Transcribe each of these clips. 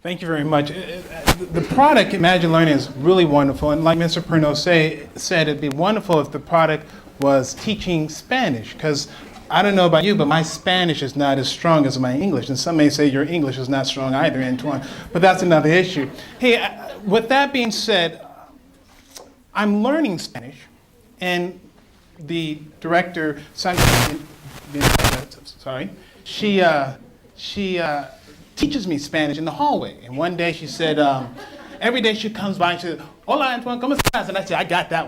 Thank you very much. The product, Imagine Learning, is really wonderful. And like Mr. Perno said, it'd be wonderful if the product was teaching Spanish, because I don't know about you, but my Spanish is not as strong as my English. And some may say your English is not strong either, Antoine, but that's another issue. Hey, with that being said, I'm learning Spanish, and the director, she teaches me Spanish in the hallway. And one day she said, every day she comes by and she says, "Hola, Antoine, ¿cómo estás?" And I said, I got that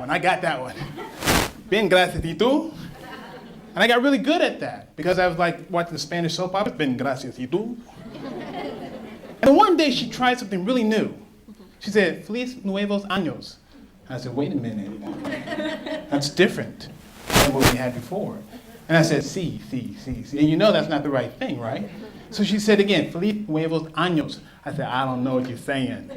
one. Bien, gracias, ¿y tú? And I got really good at that because I was like watching the Spanish soap opera. Bien, gracias, ¿y tú? And one day she tried something really new. She said, "Feliz Nuevos Años." I said, wait a minute, that's different than what we had before. And I said, sí. And you know that's not the right thing, right? So she said again, "Feliz Nuevos Años." I said, I don't know what you're saying.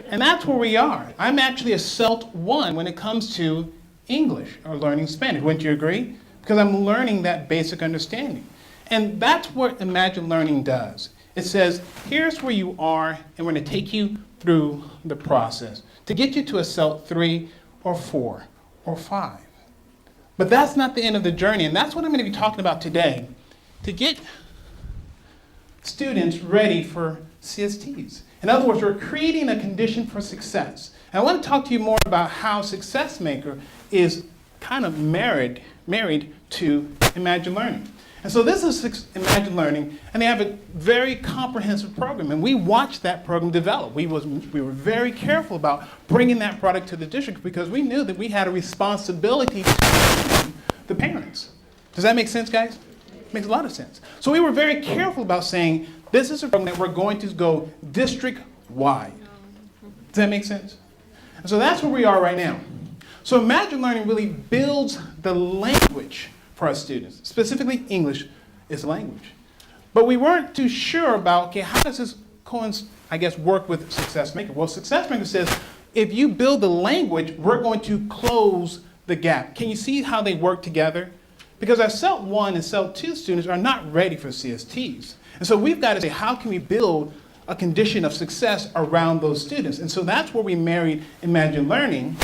And that's where we are. I'm actually a CELT 1 when it comes to English or learning Spanish. Wouldn't you agree? Because I'm learning that basic understanding. And that's what Imagine Learning does. It says, here's where you are, and we're going to take you through the process to get you to a CELT 3 or 4 or 5. But that's not the end of the journey, and that's what I'm going to be talking about today, to get students ready for CSTs. In other words, we're creating a condition for success. And I want to talk to you more about how Success Maker is kind of married to Imagine Learning. And so this is Imagine Learning, and they have a very comprehensive program, and we watched that program develop. We were very careful about bringing that product to the district because we knew that we had a responsibility to the parents. Does that make sense, guys? Makes a lot of sense. So we were very careful about saying, this is a program that we're going to go district-wide. Does that make sense? And so that's where we are right now. So Imagine Learning really builds the language for our students. Specifically, English is language. But we weren't too sure about, okay, how does this work with Success Maker? Well, Success Maker says, if you build the language, we're going to close the gap. Can you see how they work together? Because our CELT 1 and CELT 2 students are not ready for CSTs. And so we've got to say, how can we build a condition of success around those students? And so that's where we married Imagine Learning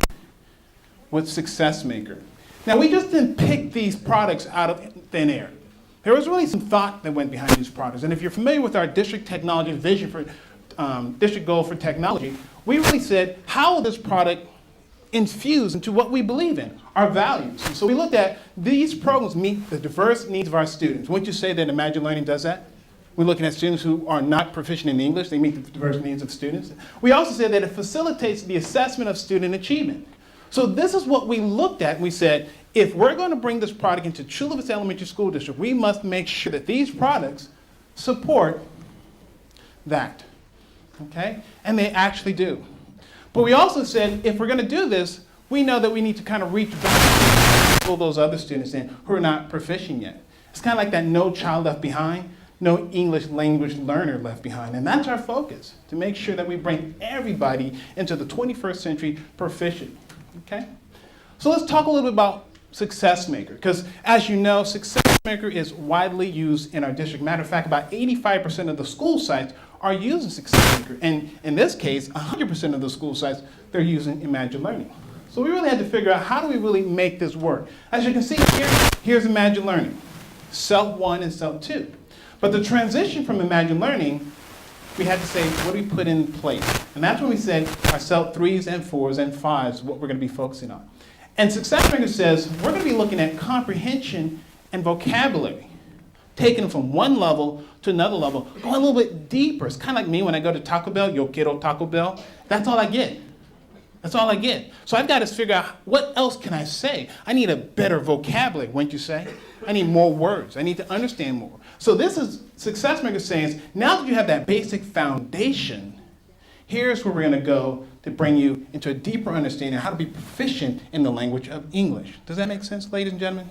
with Success Maker. Now, we just didn't pick these products out of thin air. There was really some thought that went behind these products. And if you're familiar with our district technology vision for district goal for technology, we really said, how will this product infuse into what we believe in, our values? And so we looked at these programs meet the diverse needs of our students. Wouldn't you say that Imagine Learning does that? We're looking at students who are not proficient in English. They meet the diverse needs of students. We also said that it facilitates the assessment of student achievement. So this is what we looked at, and we said, if we're going to bring this product into Chula Vista Elementary School District, we must make sure that these products support that, okay? And they actually do. But we also said, if we're going to do this, we know that we need to kind of reach back to pull those other students in who are not proficient yet. It's kind of like that no child left behind, no English language learner left behind. And that's our focus, to make sure that we bring everybody into the 21st century proficient. Okay? So let's talk a little bit about Success Maker, because as you know, Success Maker is widely used in our district. Matter of fact, about 85% of the school sites are using Success Maker. And in this case, 100% of the school sites, they're using Imagine Learning. So we really had to figure out, how do we really make this work? As you can see here, here's Imagine Learning, CELT 1 and CELT 2. But the transition from Imagine Learning, we had to say, what do we put in place? And that's when we said our CELT 3s and 4s and 5s is what we're going to be focusing on. And Success Maker says we're going to be looking at comprehension and vocabulary, taking them from one level to another level, going a little bit deeper. It's kind of like me when I go to Taco Bell, yo quiero Taco Bell. That's all I get. That's all I get. So I've got to figure out, what else can I say? I need a better vocabulary, wouldn't you say? I need more words. I need to understand more. So this is Success Maker saying, now that you have that basic foundation, here's where we're going to go to bring you into a deeper understanding of how to be proficient in the language of English. Does that make sense, ladies and gentlemen?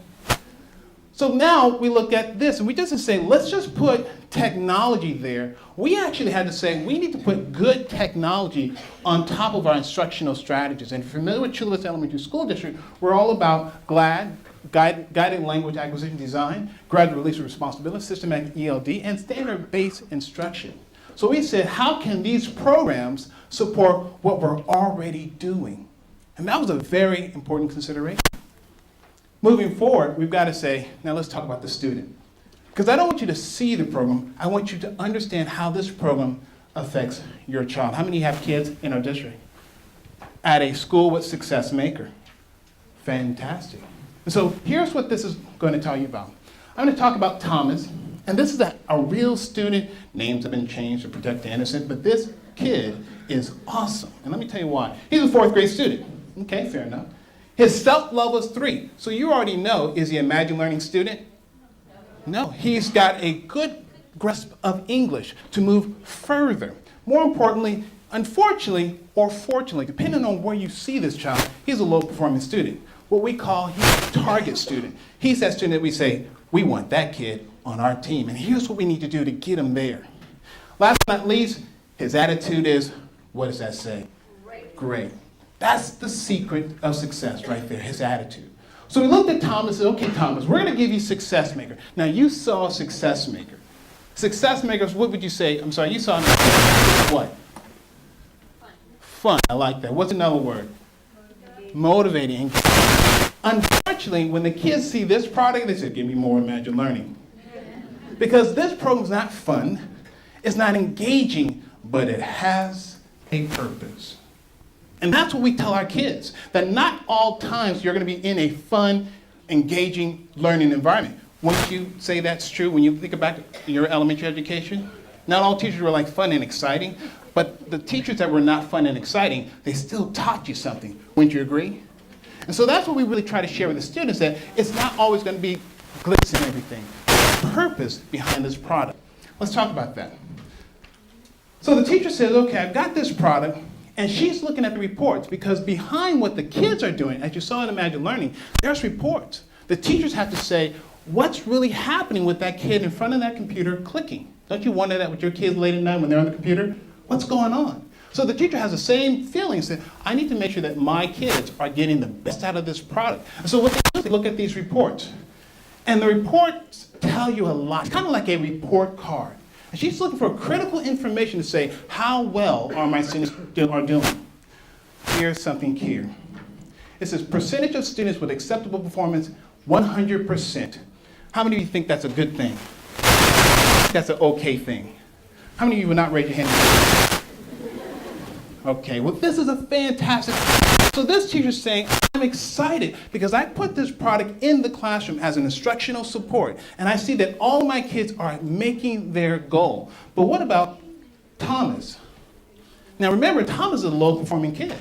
So now we look at this, and we just say, let's just put technology there. We actually had to say, we need to put good technology on top of our instructional strategies. And if you're familiar with Chula Vista Elementary School District, we're all about guided language acquisition design, graduate release of responsibility, systematic ELD, and standard-based instruction. So we said, how can these programs support what we're already doing? And that was a very important consideration. Moving forward, we've got to say, now let's talk about the student. Because I don't want you to see the program, I want you to understand how this program affects your child. How many have kids in our district? At a school with Success Maker. Fantastic. And so here's what this is going to tell you about. I'm going to talk about Thomas, and this is a real student. Names have been changed to protect the innocent, but this kid is awesome. And let me tell you why. He's a 4th grade student. Okay, fair enough. His self-level is 3. So you already know, is he a Imagine Learning student? No, he's got a good grasp of English to move further. More importantly, unfortunately or fortunately, depending on where you see this child, he's a low-performing student. What we call, he's a target student. He's that student that we say, we want that kid on our team, and here's what we need to do to get him there. Last but not least, his attitude is, what does that say? Great. That's the secret of success right there, his attitude. So we looked at Thomas and said, okay, Thomas, we're going to give you Success Maker. Now, you saw Success Maker. Success Makers, what would you say? I'm sorry, you saw what? Fun. I like that. What's another word? Motivating. Unfortunately, when the kids see this product, they say, give me more Imagine Learning. Because this program's not fun, it's not engaging, but it has a purpose. And that's what we tell our kids, that not all times you're going to be in a fun, engaging learning environment. Wouldn't you say that's true when you think about your elementary education? Not all teachers were like fun and exciting, but the teachers that were not fun and exciting, they still taught you something. Wouldn't you agree? And so that's what we really try to share with the students, that it's not always going to be glitz and everything. There's purpose behind this product. Let's talk about that. So the teacher says, okay, I've got this product, and she's looking at the reports, because behind what the kids are doing, as you saw in Imagine Learning, there's reports. The teachers have to say, what's really happening with that kid in front of that computer clicking? Don't you wonder that with your kids late at night when they're on the computer? What's going on? So the teacher has the same feelings that I need to make sure that my kids are getting the best out of this product. And so what they do is they look at these reports. And the reports tell you a lot. It's kind of like a report card. And she's looking for critical information to say, how well are my students doing? Here's something here. It says percentage of students with acceptable performance, 100%. How many of you think that's a good thing? That's an okay thing. How many of you would not raise your hand? Okay, well, this is a fantastic. So this teacher's saying, I'm excited because I put this product in the classroom as an instructional support, and I see that all of my kids are making their goal. But what about Thomas? Now remember, Thomas is a low-performing kid.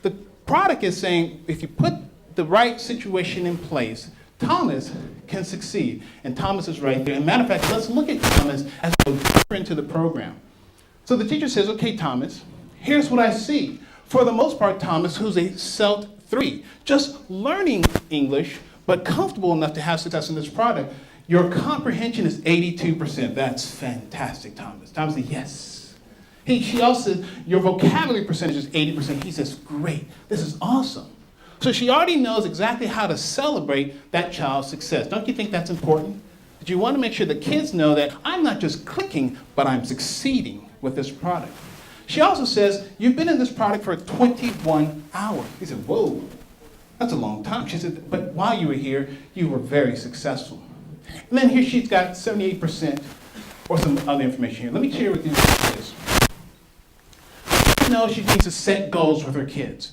The product is saying, if you put the right situation in place, Thomas can succeed. And Thomas is right there. As a matter of fact, let's look at Thomas as we go deeper into the program. So the teacher says, okay, Thomas, here's what I see. For the most part, Thomas, who's a CELT 3, just learning English, but comfortable enough to have success in this product, your comprehension is 82%. That's fantastic, Thomas. Thomas said, yes. She also says, your vocabulary percentage is 80%. He says, great, this is awesome. So she already knows exactly how to celebrate that child's success. Don't you think that's important? That you want to make sure the kids know that I'm not just clicking, but I'm succeeding with this product. She also says, you've been in this product for 21 hours. He said, whoa, that's a long time. She said, but while you were here, you were very successful. And then here she's got 78% or some other information here. Let me share with you what it is. She knows she needs to set goals with her kids.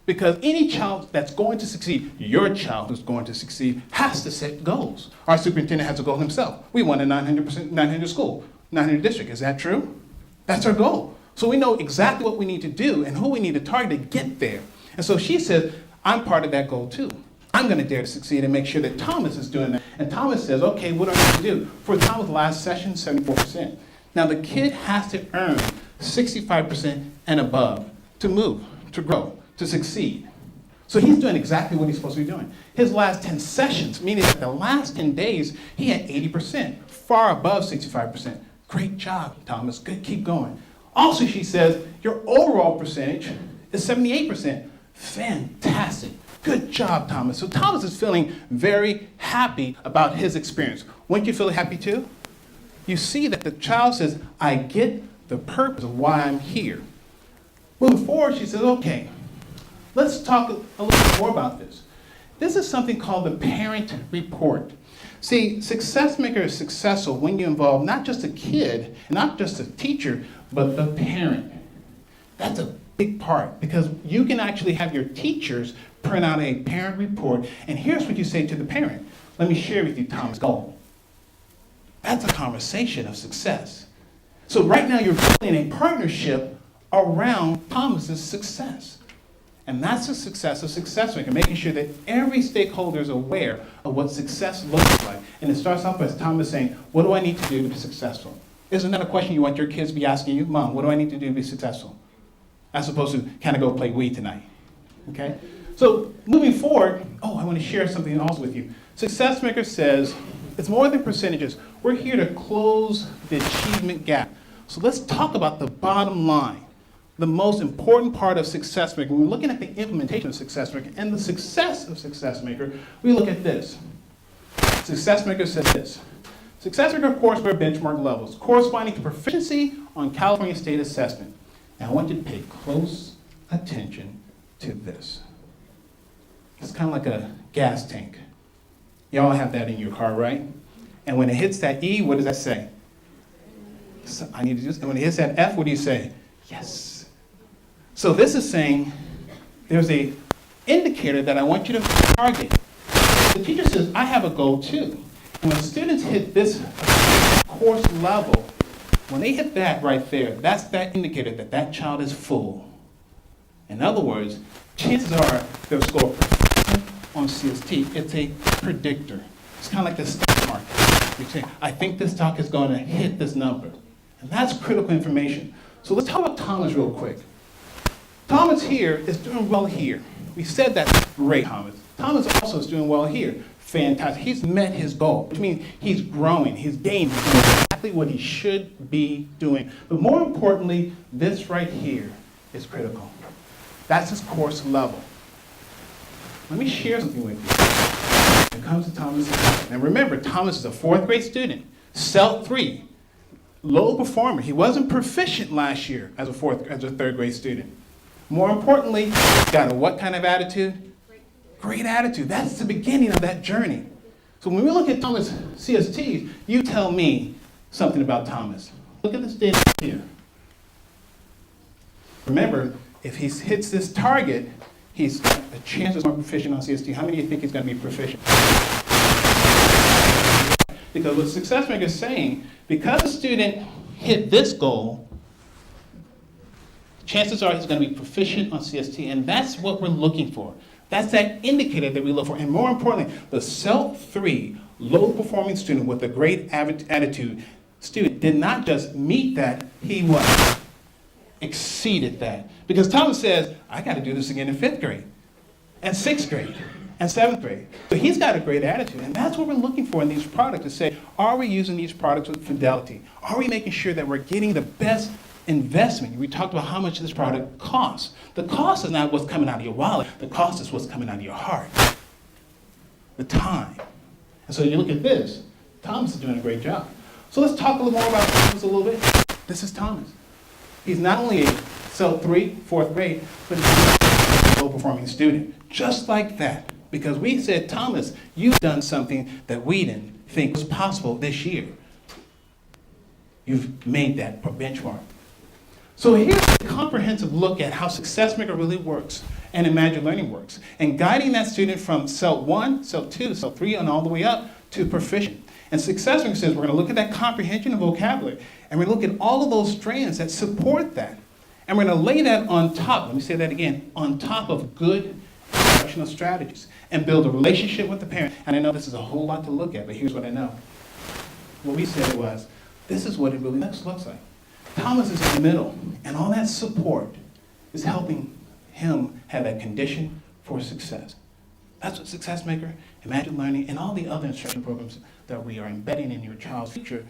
Because any child that's going to succeed, your child who's going to succeed, has to set goals. Our superintendent has a goal himself. We want a 900 school, 900 district. Is that true? That's our goal. So we know exactly what we need to do and who we need to target to get there. And so she says, I'm part of that goal too. I'm going to dare to succeed and make sure that Thomas is doing that. And Thomas says, okay, what do I need to do? For Thomas' last session, 74%. Now the kid has to earn 65% and above to move, to grow, to succeed. So he's doing exactly what he's supposed to be doing. His last 10 sessions, meaning that the last 10 days, he had 80%, far above 65%. Great job, Thomas. Good, keep going. Also, she says, your overall percentage is 78%. Fantastic. Good job, Thomas. So Thomas is feeling very happy about his experience. Wouldn't you feel happy too? You see that the child says, I get the purpose of why I'm here. Moving forward, she says, okay, let's talk a little bit more about this. This is something called the parent report. See, Success Maker is successful when you involve not just a kid, not just a teacher, but the parent. That's a big part because you can actually have your teachers print out a parent report, and here's what you say to the parent. Let me share with you Tom's goal. That's a conversation of success. So right now you're building a partnership around Thomas's success. And that's the success of Success Maker, making sure that every stakeholder is aware of what success looks like. And it starts off with Thomas saying, what do I need to do to be successful? Isn't that a question you want your kids to be asking you? Mom, what do I need to do to be successful? As opposed to, can I go play Wii tonight? Okay? So moving forward, I want to share something else with you. Success Maker says, it's more than percentages. We're here to close the achievement gap. So let's talk about the bottom line. The most important part of Success Maker, when we're looking at the implementation of Success Maker and the success of Success Maker, we look at this. Success Maker says this. Success Maker courseware benchmark levels corresponding to proficiency on California State Assessment. Now I want you to pay close attention to this. It's kind of like a gas tank. Y'all have that in your car, right? And when it hits that E, what does that say? So I need to do this. And when it hits that F, what do you say? Yes. So this is saying there's a indicator that I want you to target. The teacher says, I have a goal too. And when students hit this course level, when they hit that right there, that's that indicator that that child is full. In other words, chances are they'll score on CST. It's a predictor. It's kind of like the stock market. You say, I think this stock is going to hit this number. And that's critical information. So let's talk about Thomas real quick. Thomas here is doing well here. We said that's great, Thomas. Thomas also is doing well here. Fantastic. He's met his goal, which means he's growing, he's gaining, he's doing exactly what he should be doing. But more importantly, this right here is critical. That's his course level. Let me share something with you. When it comes to Thomas, and remember, Thomas is a 4th grade student, CELT 3, low performer. He wasn't proficient last year as a 3rd grade student. More importantly, got a what kind of attitude? Great attitude. That's the beginning of that journey. So when we look at Thomas CST, you tell me something about Thomas. Look at this data here. Remember, if he hits this target, he's the chances are proficient on CST. How many of you think he's going to be proficient? Because what Success Maker is saying, because a student hit this goal, chances are he's going to be proficient on CST, and that's what we're looking for. That's that indicator that we look for. And more importantly, the CELT 3 low-performing student with a great attitude student did not just meet that, he exceeded that. Because Thomas says, I got to do this again in 5th grade, and 6th grade, and 7th grade. So he's got a great attitude, and that's what we're looking for in these products, to say, are we using these products with fidelity? Are we making sure that we're getting the best investment? We talked about how much this product costs. The cost is not what's coming out of your wallet. The cost is what's coming out of your heart. The time. And so you look at this. Thomas is doing a great job. So let's talk a little more about Thomas a little bit. This is Thomas. He's not only a CELT 3, 4th grade, but he's a low-performing student. Just like that. Because we said, Thomas, you've done something that we didn't think was possible this year. You've made that benchmark. So here's a comprehensive look at how Success Maker really works and Imagine Learning works, and guiding that student from CELT 1, CELT 2, CELT 3, and all the way up to proficient. And Success Maker says we're going to look at that comprehension of vocabulary, and we're going to look at all of those strands that support that. And we're going to lay that on top, let me say that again, on top of good instructional strategies, and build a relationship with the parent. And I know this is a whole lot to look at, but here's what I know. What we said was, this is what it really looks like. Thomas is in the middle, and all that support is helping him have that condition for success. That's what Success Maker, Imagine Learning, and all the other instruction programs that we are embedding in your child's future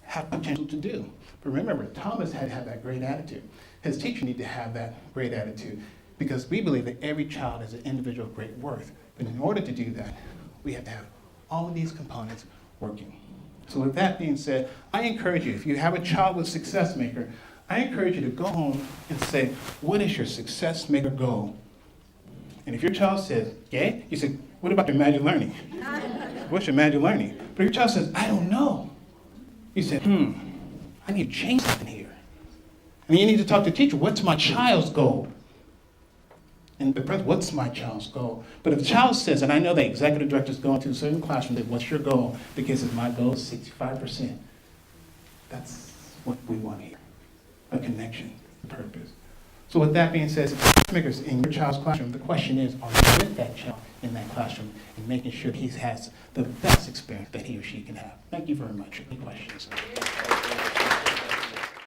have potential to do. But remember, Thomas had to have that great attitude. His teacher needed to have that great attitude, because we believe that every child is an individual of great worth. But in order to do that, we have to have all of these components working. So with that being said, I encourage you, if you have a child with Success Maker, I encourage you to go home and say, what is your success maker goal? And if your child says, yeah, you say, what about your Imagine Learning? What's your Imagine Learning? But if your child says, I don't know, you say, I need to change something here. And you need to talk to the teacher, what's my child's goal? And the principal, what's my child's goal? But if the child says, and I know the executive director's going to a certain classroom, that what's your goal? The kid says, my goal is 65%. That's what we want here, a connection, purpose. So with that being said, success makers in your child's classroom, the question is, are you with that child in that classroom and making sure he has the best experience that he or she can have? Thank you very much. Any questions?